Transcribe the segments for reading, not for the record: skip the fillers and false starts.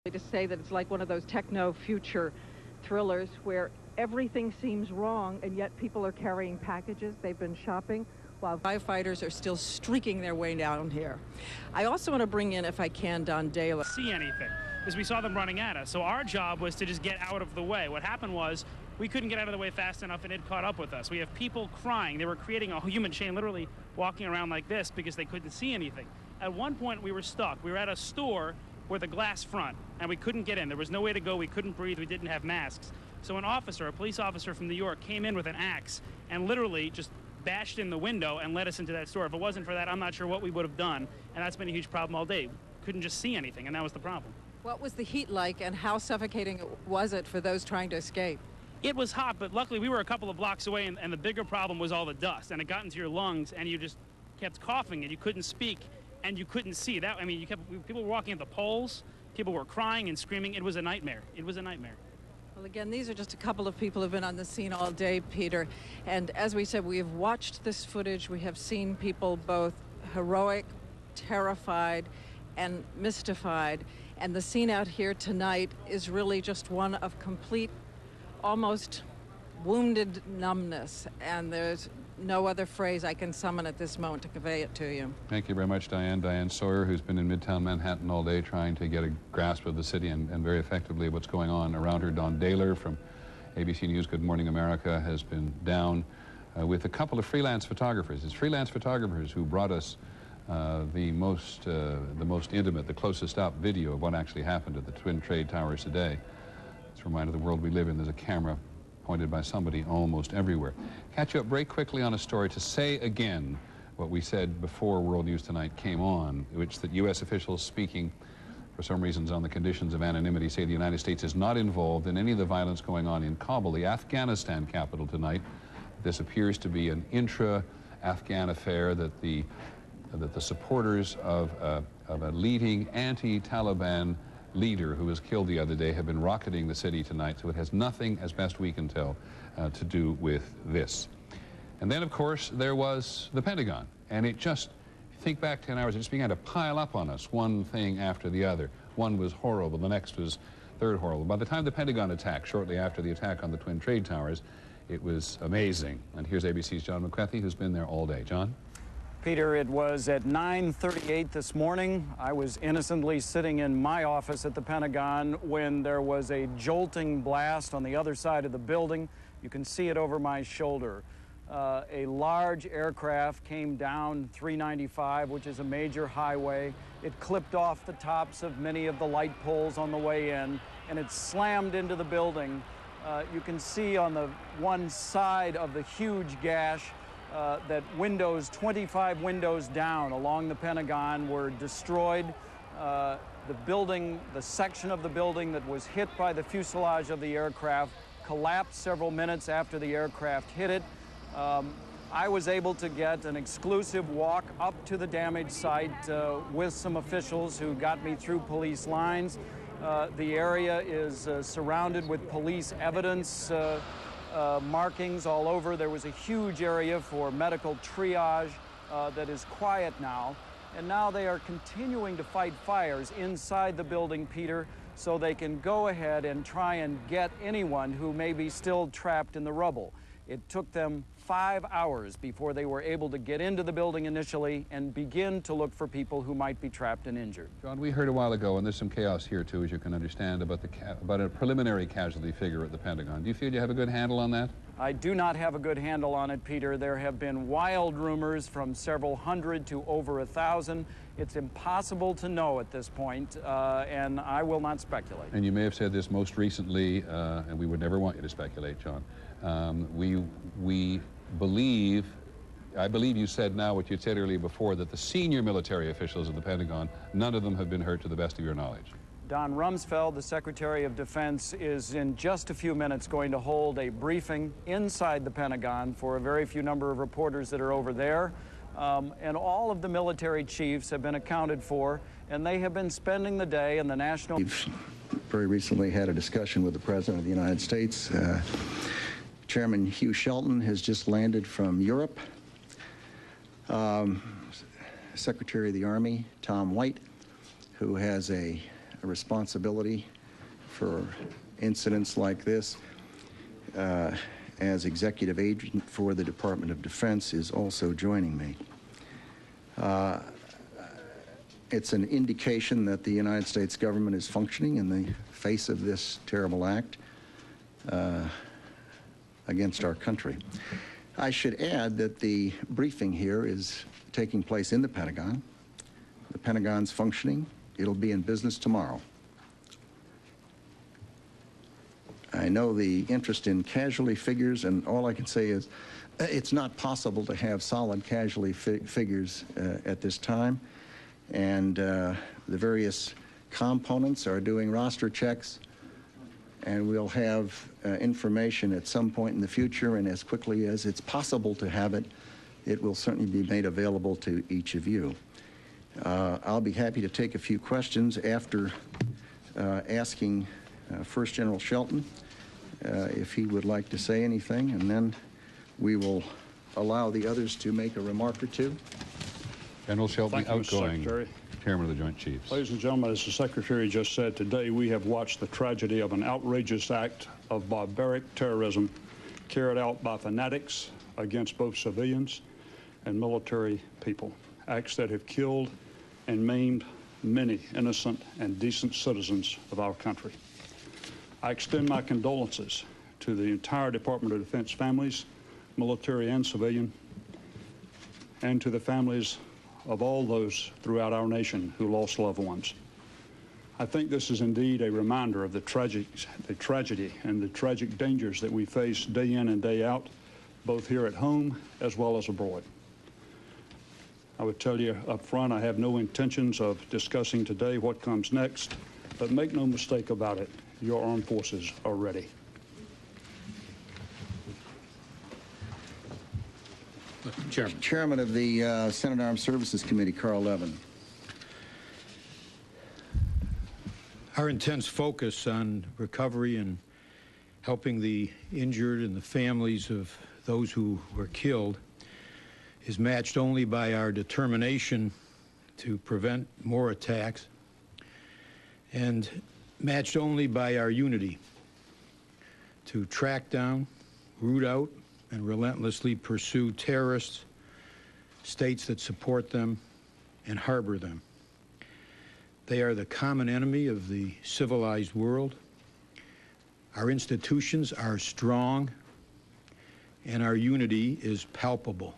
To say that it's like one of those techno future thrillers where everything seems wrong and yet people are carrying packages they've been shopping while firefighters are still streaking their way down here. I also want to bring in, if I can, Don Daly. See anything because we saw them running at us, so our job was to just get out of the way. What happened was we couldn't get out of the way fast enough and it caught up with us. We have people crying. They were creating a human chain, literally walking around like this because they couldn't see anything. At one point we were stuck. We were at a store with a glass front, and we couldn't get in. There was no way to go. We couldn't breathe. We didn't have masks. So an officer, a police officer from New York, came in with an axe and literally just bashed in the window and led us into that store. If it wasn't for that, I'm not sure what we would have done, and that's been a huge problem all day. Couldn't just see anything, and that was the problem. What was the heat like, and how suffocating was it for those trying to escape? It was hot, but luckily we were a couple of blocks away, and the bigger problem was all the dust, and it got into your lungs, and you just kept coughing, and you couldn't speak, and you couldn't see. That, I mean, people were walking at the poles. People were crying and screaming. It was a nightmare. It was a nightmare. Well, again, these are just a couple of people who've been on the scene all day, Peter. And as we said, we have watched this footage. We have seen people both heroic, terrified, and mystified. And the scene out here tonight is really just one of complete, almost wounded numbness. And there's no other phrase I can summon at this moment to convey it to you. Thank you very much, Diane. Diane Sawyer, who's been in Midtown Manhattan all day trying to get a grasp of the city and very effectively what's going on around her. Don Daler from ABC News Good Morning America has been down with a couple of freelance photographers. It's freelance photographers who brought us the most intimate, the closest up video of what actually happened at the Twin Trade Towers today. It's a reminder of the world we live in. There's a camera pointed by somebody almost everywhere. Catch you up very quickly on a story to say again what we said before World News Tonight came on, which that U.S. officials speaking for some reasons on the conditions of anonymity say the United States is not involved in any of the violence going on in Kabul, the Afghanistan capital tonight. This appears to be an intra-Afghan affair that the supporters of a leading anti-Taliban leader who was killed the other day have been rocketing the city tonight, so it has nothing, as best we can tell, to do with this. And then, of course, there was the Pentagon, and it just, think back 10 hours, it just began to pile up on us, one thing after the other. One was horrible, the next was third horrible. By the time the Pentagon attacked, shortly after the attack on the Twin Trade Towers, it was amazing. And here's ABC's John McCarthy, who's been there all day. John? Peter, it was at 9:38 this morning. I was innocently sitting in my office at the Pentagon when there was a jolting blast on the other side of the building. You can see it over my shoulder. A large aircraft came down 395, which is a major highway. It clipped off the tops of many of the light poles on the way in, and it slammed into the building. You can see on the one side of the huge gash that 25 windows down along the Pentagon were destroyed. The section of the building that was hit by the fuselage of the aircraft collapsed several minutes after the aircraft hit it. I was able to get an exclusive walk up to the damaged site with some officials who got me through police lines. The area is surrounded with police evidence markings all over. There was a huge area for medical triage that is quiet now. And now they are continuing to fight fires inside the building, Peter, so they can go ahead and try and get anyone who may be still trapped in the rubble. It took them 5 hours before they were able to get into the building initially and begin to look for people who might be trapped and injured. John, we heard a while ago, and there's some chaos here too, as you can understand, about a preliminary casualty figure at the Pentagon. Do you feel you have a good handle on that? I do not have a good handle on it, Peter. There have been wild rumors from several hundred to over 1,000. It's impossible to know at this point, and I will not speculate. And you may have said this most recently, and we would never want you to speculate, John. I believe you said now what you said earlier before, that the senior military officials of the Pentagon, none of them have been hurt to the best of your knowledge. Don Rumsfeld, the Secretary of Defense, is in just a few minutes going to hold a briefing inside the Pentagon for a very few number of reporters that are over there. And all of the military chiefs have been accounted for, and they have been spending the day in the National... We've very recently had a discussion with the President of the United States. Chairman Hugh Shelton has just landed from Europe. Secretary of the Army, Tom White, who has a responsibility for incidents like this as executive agent for the Department of Defense is also joining me. It's an indication that the United States government is functioning in the face of this terrible act against our country. I should add that the briefing here is taking place in the Pentagon. The Pentagon's functioning. It'll be in business tomorrow. I know the interest in casualty figures, and all I can say is it's not possible to have solid casualty figures at this time. And the various components are doing roster checks, and we'll have information at some point in the future, and as quickly as it's possible to have it, it will certainly be made available to each of you. I'll be happy to take a few questions after asking First General Shelton if he would like to say anything, and then we will allow the others to make a remark or two. General Shelton, Thank you, Mr. outgoing Secretary. Chairman of the Joint Chiefs. Ladies and gentlemen, as the Secretary just said, today we have watched the tragedy of an outrageous act of barbaric terrorism carried out by fanatics against both civilians and military people. Acts that have killed and maimed many innocent and decent citizens of our country. I extend my condolences to the entire Department of Defense families, military and civilian, and to the families of all those throughout our nation who lost loved ones. I think this is indeed a reminder of the tragedy and the tragic dangers that we face day in and day out, both here at home as well as abroad. I would tell you up front, I have no intentions of discussing today what comes next, but make no mistake about it, your armed forces are ready. Chairman. Chairman of the Senate Armed Services Committee, Carl Levin. Our intense focus on recovery and helping the injured and the families of those who were killed is matched only by our determination to prevent more attacks and matched only by our unity to track down, root out, and relentlessly pursue terrorists, states that support them, and harbor them. They are the common enemy of the civilized world. Our institutions are strong, and our unity is palpable.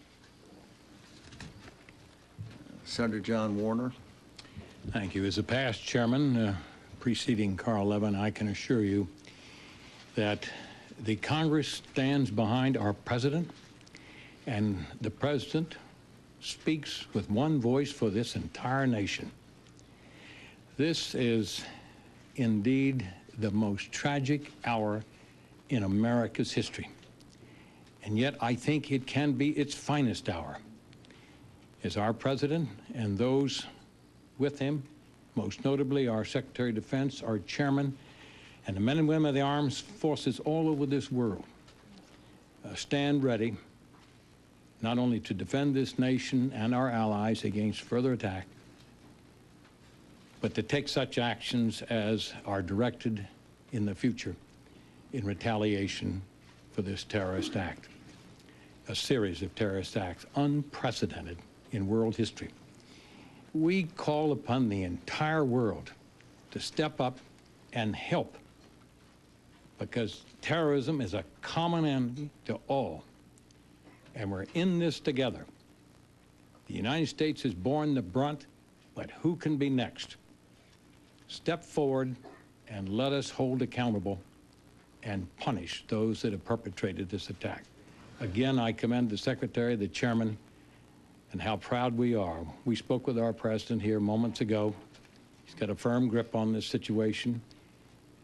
Senator John Warner. Thank you. As a past chairman preceding Carl Levin, I can assure you that the Congress stands behind our president, and the president speaks with one voice for this entire nation. This is indeed the most tragic hour in America's history, and yet I think it can be its finest hour, as our president and those with him, most notably our Secretary of Defense, our chairman, and the men and women of the armed forces all over this world stand ready not only to defend this nation and our allies against further attack, but to take such actions as are directed in the future in retaliation for this terrorist act, a series of terrorist acts unprecedented in world history. We call upon the entire world to step up and help, because terrorism is a common enemy to all, and we're in this together. The United States has borne the brunt, but who can be next? Step forward and let us hold accountable and punish those that have perpetrated this attack. Again, I commend the Secretary, the Chairman, and how proud we are. We spoke with our President here moments ago. He's got a firm grip on this situation,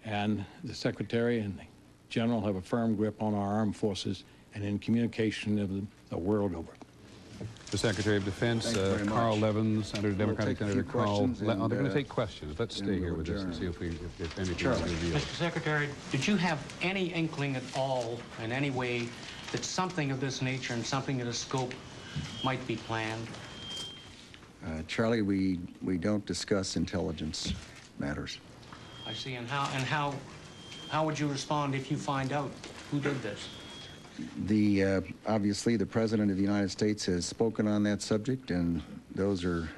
and the Secretary and the General have a firm grip on our armed forces and in communication of the world over. The Secretary of Defense, Carl Levin, Senator, Democratic Senator Carl. They're going to take questions. Let's stay here with us and see if anything is revealed. Mr. Secretary, did you have any inkling at all, in any way, that something of this nature and something of this scope might be planned? Charlie, we don't discuss intelligence matters. I see. And how would you respond if you find out who did this? Obviously, the President of the United States has spoken on that subject, and those are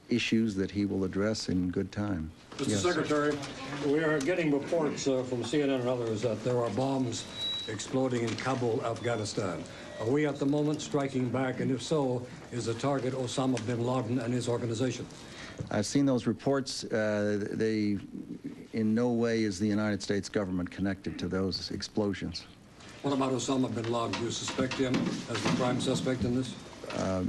issues that he will address in good time. Mr. Yes. Secretary, we are getting reports from CNN and others that there are bombs exploding in Kabul, Afghanistan. Are we at the moment striking back, and if so, is the target Osama bin Laden and his organization? I've seen those reports. They, in no way is the United States government connected to those explosions. What about Osama bin Laden? Do you suspect him as the prime suspect in this?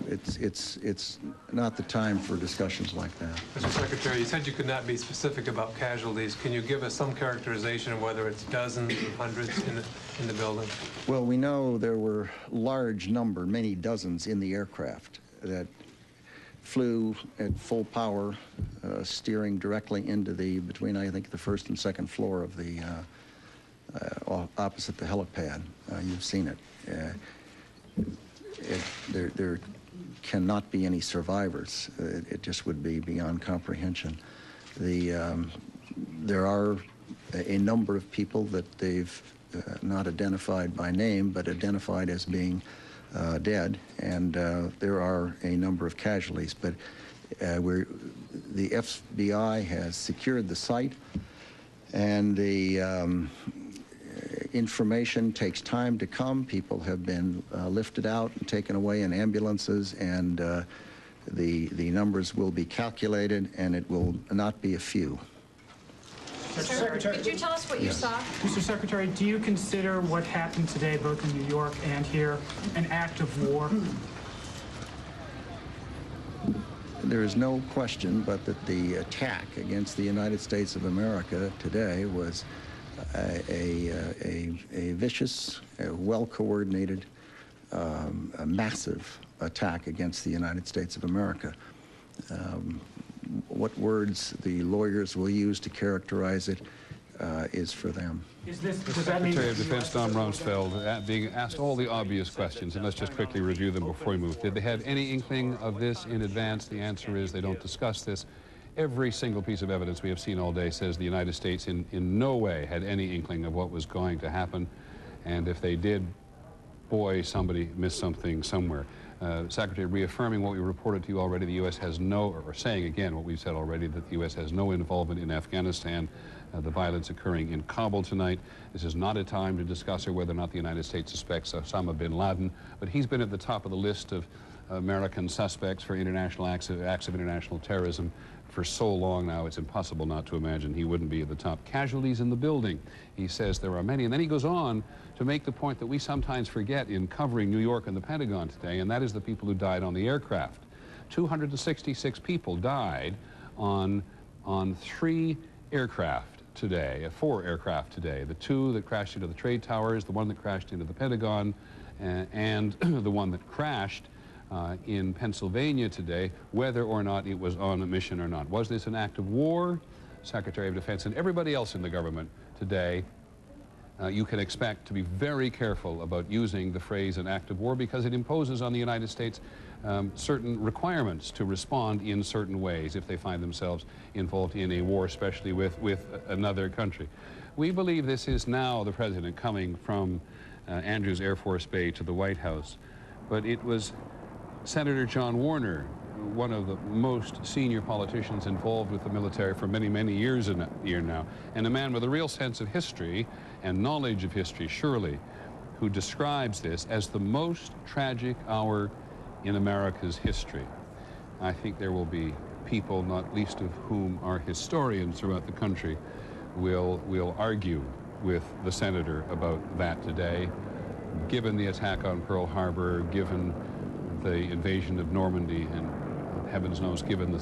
It's not the time for discussions like that. Mr. Secretary, you said you could not be specific about casualties. Can you give us some characterization of whether it's dozens or hundreds in the building? Well, we know there were large number, many dozens in the aircraft that flew at full power, steering directly into between, I think, the first and second floor of the opposite the helipad. You've seen it. There cannot be any survivors. It just would be beyond comprehension. There are a number of people that they've not identified by name, but identified as being dead, and there are a number of casualties. But the FBI has secured the site, and the information takes time to come. People have been lifted out and taken away in ambulances, and the numbers will be calculated, and it will not be a few. Mr. Secretary, could you tell us what you saw? Mr. Secretary, do you consider what happened today, both in New York and here, an act of war? There is no question but that the attack against the United States of America today was a vicious, well-coordinated, a massive attack against the United States of America. What words the lawyers will use to characterize it is for them. Does that mean Secretary of Defense Don Rumsfeld being asked all the obvious questions, and let's just quickly review them before we move. Did they have any inkling of this in advance? The answer is they don't discuss this. Every single piece of evidence we have seen all day says the United States in no way had any inkling of what was going to happen, and if they did, boy, somebody missed something somewhere. Secretary, reaffirming what we reported to you already, the U.S. has no, or saying again what we've said already, that the U.S. has no involvement in Afghanistan, the violence occurring in Kabul tonight. This is not a time to discuss whether or not the United States suspects Osama bin Laden, but he's been at the top of the list of American suspects for international acts of international terrorism for so long now, it's impossible not to imagine he wouldn't be at the top. Casualties in the building, he says there are many. And then he goes on to make the point that we sometimes forget in covering New York and the Pentagon today, and that is the people who died on the aircraft. 266 people died on 3 aircraft today, 4 aircraft today. The 2 that crashed into the trade towers, the 1 that crashed into the Pentagon, and the 1 that crashed in Pennsylvania today, whether or not it was on a mission or not. Was this an act of war? Secretary of Defense and everybody else in the government today, you can expect to be very careful about using the phrase an act of war, because it imposes on the United States certain requirements to respond in certain ways if they find themselves involved in a war, especially with another country. We believe this is now the President coming from Andrews Air Force Base to the White House, but it was Senator John Warner, one of the most senior politicians involved with the military for many, many years now, and a man with a real sense of history and knowledge of history, surely, who describes this as the most tragic hour in America's history. I think there will be people, not least of whom are historians throughout the country, will argue with the senator about that today, given the attack on Pearl Harbor, given the invasion of Normandy, and heavens knows, given the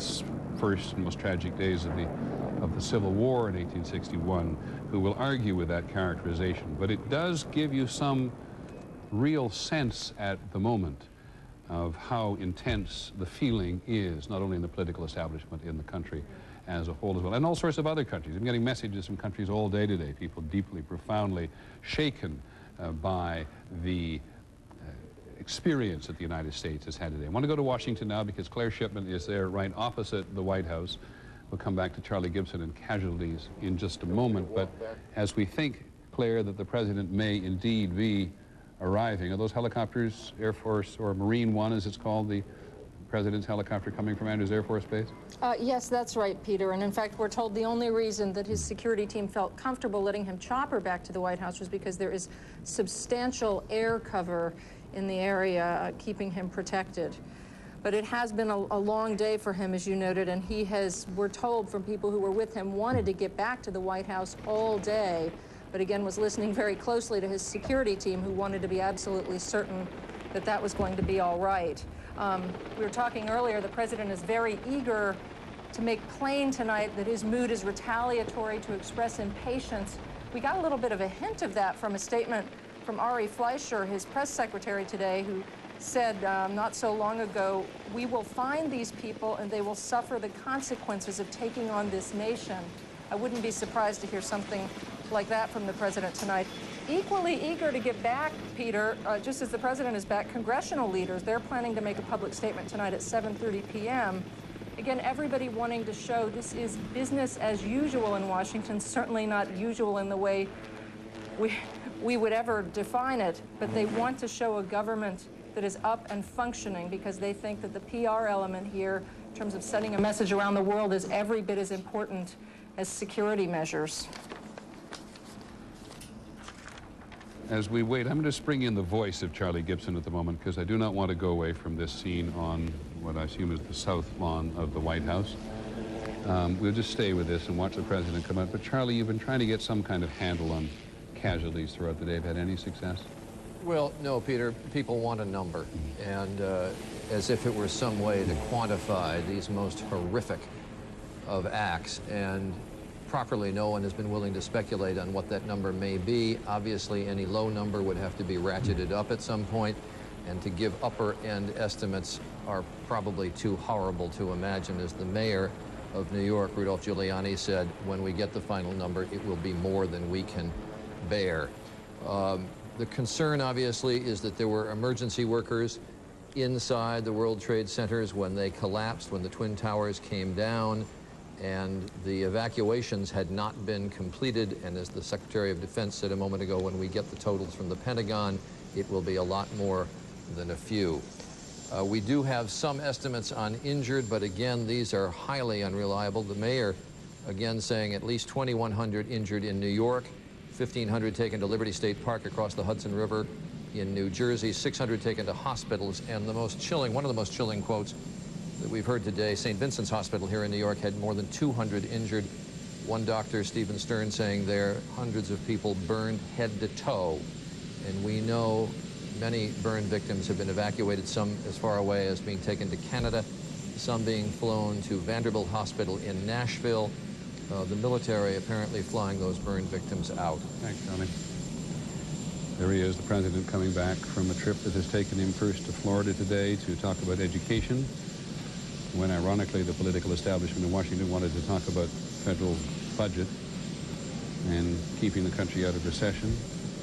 first and most tragic days of the Civil War in 1861, who will argue with that characterization. But it does give you some real sense at the moment of how intense the feeling is, not only in the political establishment in the country as a whole as well, and all sorts of other countries. I'm getting messages from countries all day today, people deeply, profoundly shaken by the experience that the United States has had today. I want to go to Washington now because Claire Shipman is there right opposite the White House We'll come back to Charlie Gibson and casualties in just a moment. But as we think, Claire, that the president may indeed be arriving, are those helicopters, Air Force or Marine One, as it's called, the president's helicopter coming from Andrews Air Force Base? Yes, that's right, Peter. And in fact, we're told the only reason that his security team felt comfortable letting him chopper back to the White House was because there is substantial air cover in the area keeping him protected. But it has been a long day for him, as you noted, and he has, we're told from people who were with him, wanted to get back to the White House all day, but again was listening very closely to his security team, who wanted to be absolutely certain that that was going to be all right. We were talking earlier, the president is very eager to make plain tonight that his mood is retaliatory, to express impatience. We got a little bit of a hint of that from a statement from Ari Fleischer, his press secretary today, who said not so long ago, "We will find these people and they will suffer the consequences of taking on this nation." I wouldn't be surprised to hear something like that from the president tonight. Equally eager to get back, Peter, just as the president is back, congressional leaders, they're planning to make a public statement tonight at 7:30 p.m. Again, everybody wanting to show this is business as usual in Washington, certainly not usual in the way we would ever define it, but they want to show a government that is up and functioning, because they think that the PR element here, in terms of sending a message around the world, is every bit as important as security measures. As we wait, I'm going to bring in the voice of Charlie Gibson at the moment, because I do not want to go away from this scene on what I assume is the south lawn of the White House. We'll just stay with this and watch the president come out. But Charlie, you've been trying to get some kind of handle on casualties throughout the day. Have had any success? Well, no, Peter. People want a number, and as if it were some way to quantify these most horrific of acts. And properly, no one has been willing to speculate on what that number may be. Obviously, any low number would have to be ratcheted up at some point, and to give upper-end estimates are probably too horrible to imagine. As the mayor of New York, Rudolph Giuliani, said, when we get the final number, it will be more than we can bear. The concern, obviously, is that there were emergency workers inside the World Trade Centers when they collapsed, when the Twin Towers came down, and the evacuations had not been completed. And as the Secretary of Defense said a moment ago, when we get the totals from the Pentagon, it will be a lot more than a few. We do have some estimates on injured, but again, these are highly unreliable. The mayor, again, saying at least 2,100 injured in New York, 1,500 taken to Liberty State Park across the Hudson River in New Jersey, 600 taken to hospitals, and the most chilling, one of the most chilling quotes that we've heard today, St. Vincent's Hospital here in New York had more than 200 injured. One doctor, Stephen Stern, saying there are hundreds of people burned head to toe, and we know many burn victims have been evacuated, some as far away as being taken to Canada, some being flown to Vanderbilt Hospital in Nashville. The military apparently flying those burn victims out. Thanks, Charlie. There he is, the president, coming back from a trip that has taken him first to Florida today to talk about education, when ironically the political establishment in Washington wanted to talk about federal budget and keeping the country out of recession.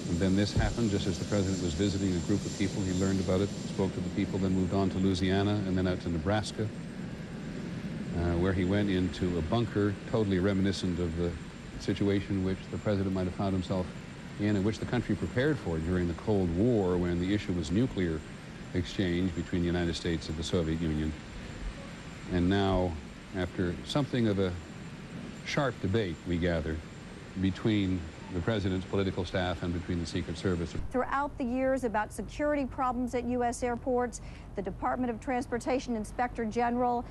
And then this happened just as the president was visiting a group of people. He learned about it, spoke to the people, then moved on to Louisiana and then out to Nebraska, where he went into a bunker totally reminiscent of the situation which the president might have found himself in and which the country prepared for during the Cold War, when the issue was nuclear exchange between the United States and the Soviet Union. And now, after something of a sharp debate, we gather, between the president's political staff and between the Secret Service. Throughout the years about security problems at U.S. airports, the Department of Transportation Inspector General,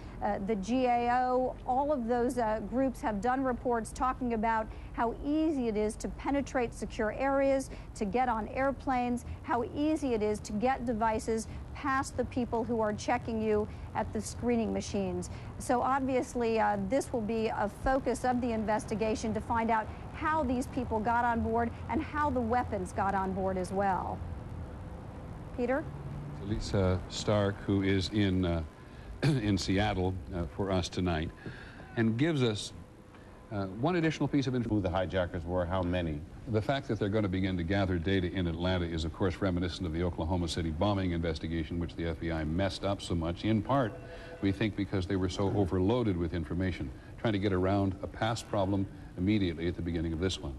the GAO, all of those groups have done reports talking about how easy it is to penetrate secure areas, to get on airplanes, how easy it is to get devices past the people who are checking you at the screening machines. So obviously this will be a focus of the investigation, to find out how these people got on board and how the weapons got on board as well. Peter? Lisa Stark, who is in Seattle for us tonight, and gives us one additional piece of information. Who the hijackers were, how many. The fact that they're going to begin to gather data in Atlanta is, of course, reminiscent of the Oklahoma City bombing investigation, which the FBI messed up so much, in part, we think, because they were so overloaded with information. trying to get around a past problem immediately at the beginning of this one?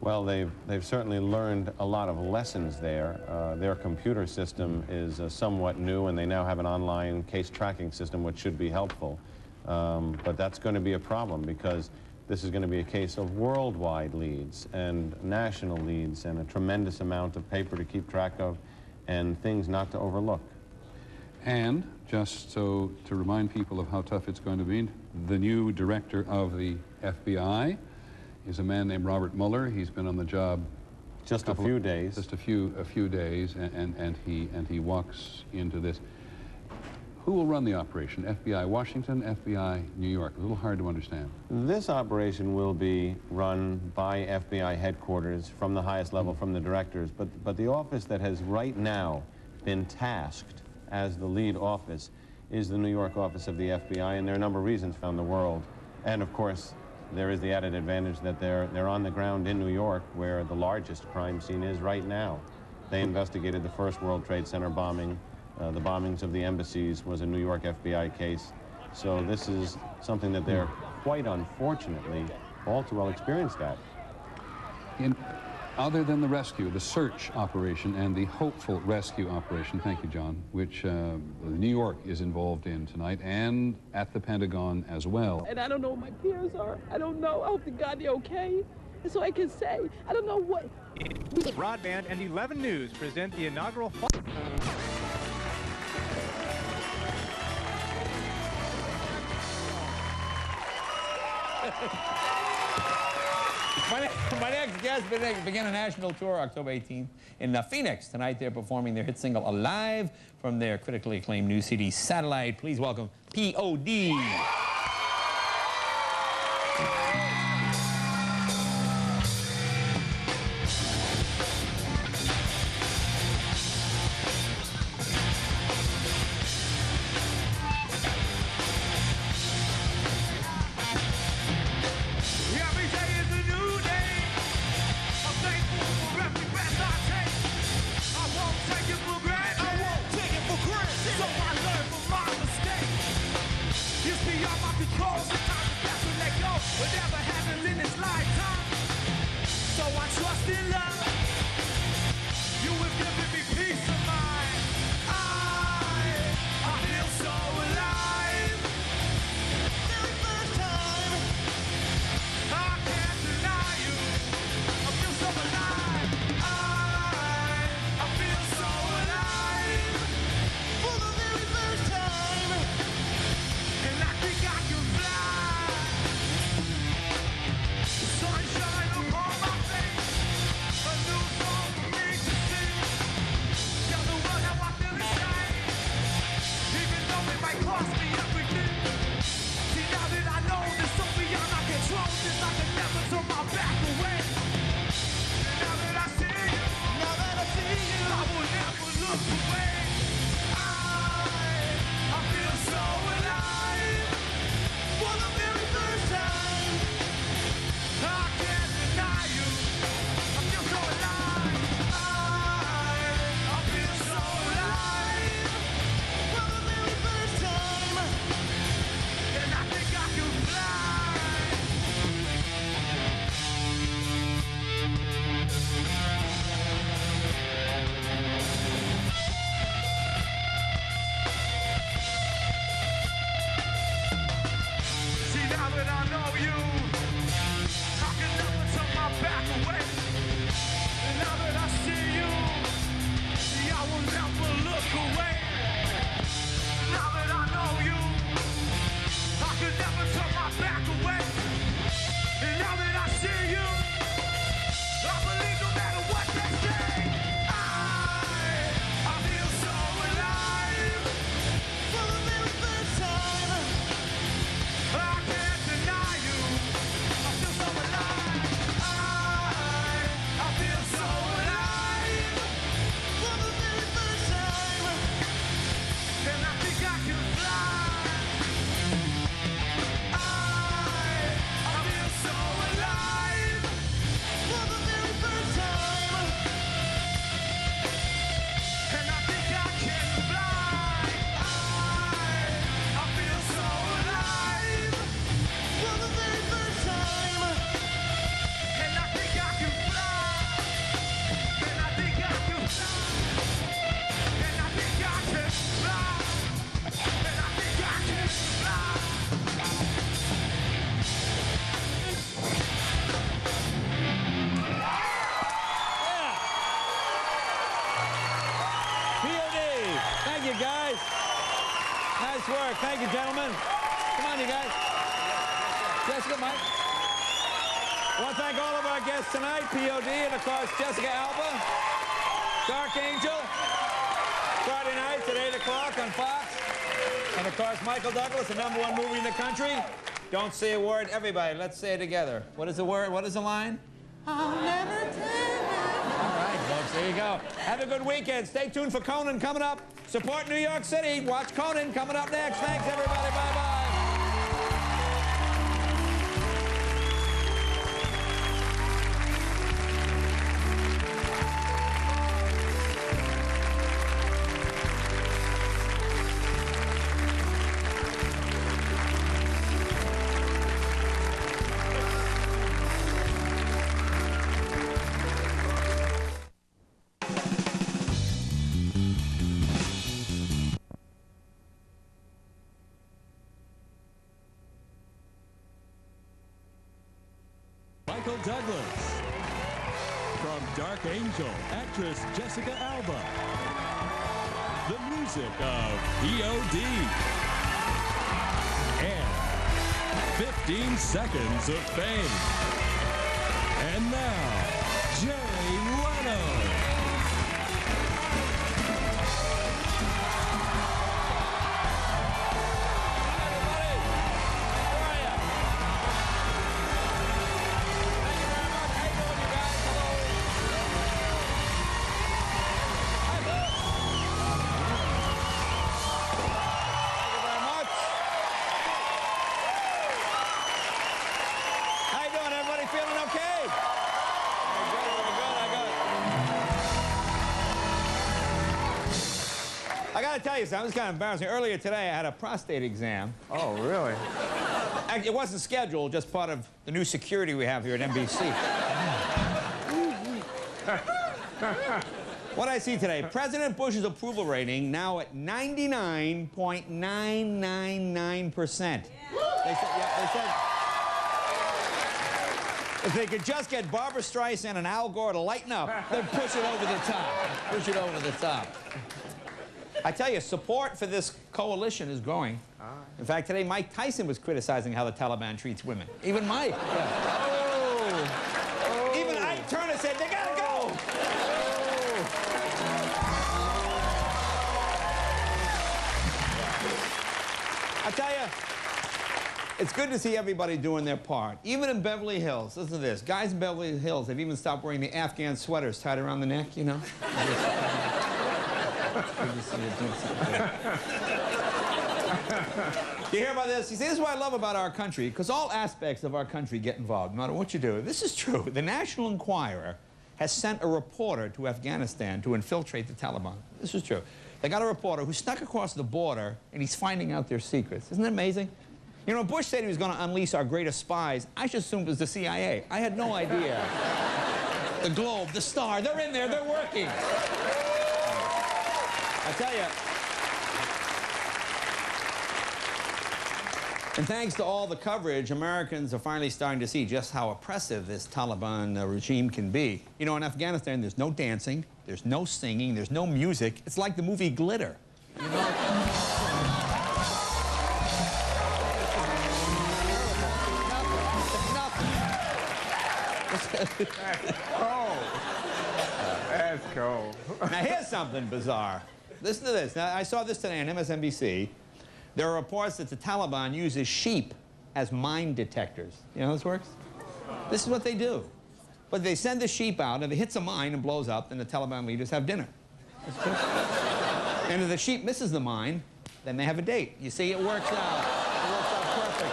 Well, they've certainly learned a lot of lessons there. Their computer system is somewhat new, and they now have an online case tracking system, which should be helpful. But that's going to be a problem, because this is going to be a case of worldwide leads and national leads and a tremendous amount of paper to keep track of and things not to overlook. And just so to remind people of how tough it's going to be, the new director of the FBI is a man named Robert Mueller. He's been on the job just a few days. Just a few days, and he walks into this. Who will run the operation? FBI Washington, FBI New York? A little hard to understand. This operation will be run by FBI headquarters from the highest level, from the directors, but the office that has right now been tasked as the lead office is the New York office of the FBI, and there are a number of reasons found the world. And of course, there is the added advantage that they're on the ground in New York, where the largest crime scene is right now. They investigated the first World Trade Center bombing. The bombings of the embassies was a New York FBI case. So this is something that they're quite unfortunately all too well experienced at. Other than the rescue, the search operation and the hopeful rescue operation, thank you, John, which New York is involved in tonight, and at the Pentagon as well. And I don't know what my peers are. I don't know. I hope to God they're okay. And so I can say, I don't know what. Broadband and 11 News present the inaugural... My next guest began a national tour October 18th in Phoenix. Tonight they're performing their hit single Alive from their critically acclaimed new CD Satellite. Please welcome P.O.D. It's beyond work. Thank you, gentlemen. Come on, you guys. Jessica, Mike. I want to thank all of our guests tonight, P.O.D. and, of course, Jessica Alba, Dark Angel, Friday nights at 8 o'clock on Fox. And, of course, Michael Douglas, the #1 movie in the country. Don't say a word. Everybody, let's say it together. What is the word? What is the line? I'll never tell you. All right, folks, there you go. Have a good weekend. Stay tuned for Conan coming up. Support New York City. Watch Conan coming up next. Thanks, everybody. Bye-bye. Michael Douglas. From Dark Angel, actress Jessica Alba. The music of P.O.D. And 15 Seconds of Fame. And now, Jay Leno. I tell you something, it's kind of embarrassing. Earlier today, I had a prostate exam. Oh, really? It wasn't scheduled, just part of the new security we have here at NBC. What I see today, President Bush's approval rating now at 99.999%. They said if they could just get Barbara Streisand and Al Gore to lighten up, they'd push it over the top. Push it over the top. I tell you, support for this coalition is growing. In fact, today Mike Tyson was criticizing how the Taliban treats women. Even Mike. Yeah. Oh. Even Ike Turner said, they gotta go. I tell you, it's good to see everybody doing their part. Even in Beverly Hills, listen to this. Guys in Beverly Hills have even stopped wearing the Afghan sweaters tied around the neck, you know? You hear about this? You see, this is what I love about our country, because all aspects of our country get involved, no matter what you do. This is true. The National Enquirer has sent a reporter to Afghanistan to infiltrate the Taliban. This is true. They got a reporter who snuck across the border, and he's finding out their secrets. Isn't that amazing? You know, Bush said he was going to unleash our greatest spies. I just assumed it was the CIA. I had no idea. The Globe, the Star, they're in there, they're working. I tell you, and thanks to all the coverage, Americans are finally starting to see just how oppressive this Taliban regime can be. You know, in Afghanistan, there's no dancing, there's no singing, there's no music. It's like the movie Glitter. You know? Oh, that's cool. Now, here's something bizarre. Listen to this. Now, I saw this today on MSNBC. There are reports that the Taliban uses sheep as mine detectors. You know how this works? This is what they do. But they send the sheep out, and if it hits a mine and blows up, then the Taliban leaders have dinner. And if the sheep misses the mine, then they have a date. You see, it works out. It works out perfect.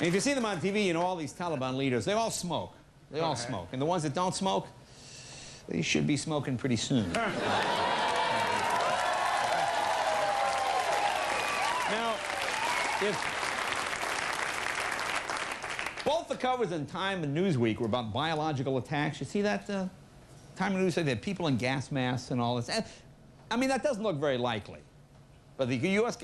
And if you see them on TV, you know, all these Taliban leaders, they all smoke. They all smoke. And the ones that don't smoke, they should be smoking pretty soon. Now, if both the covers in Time and Newsweek were about biological attacks, you see that? Time and Newsweek, they had people in gas masks and all this. And, I mean, that doesn't look very likely. But the U.S.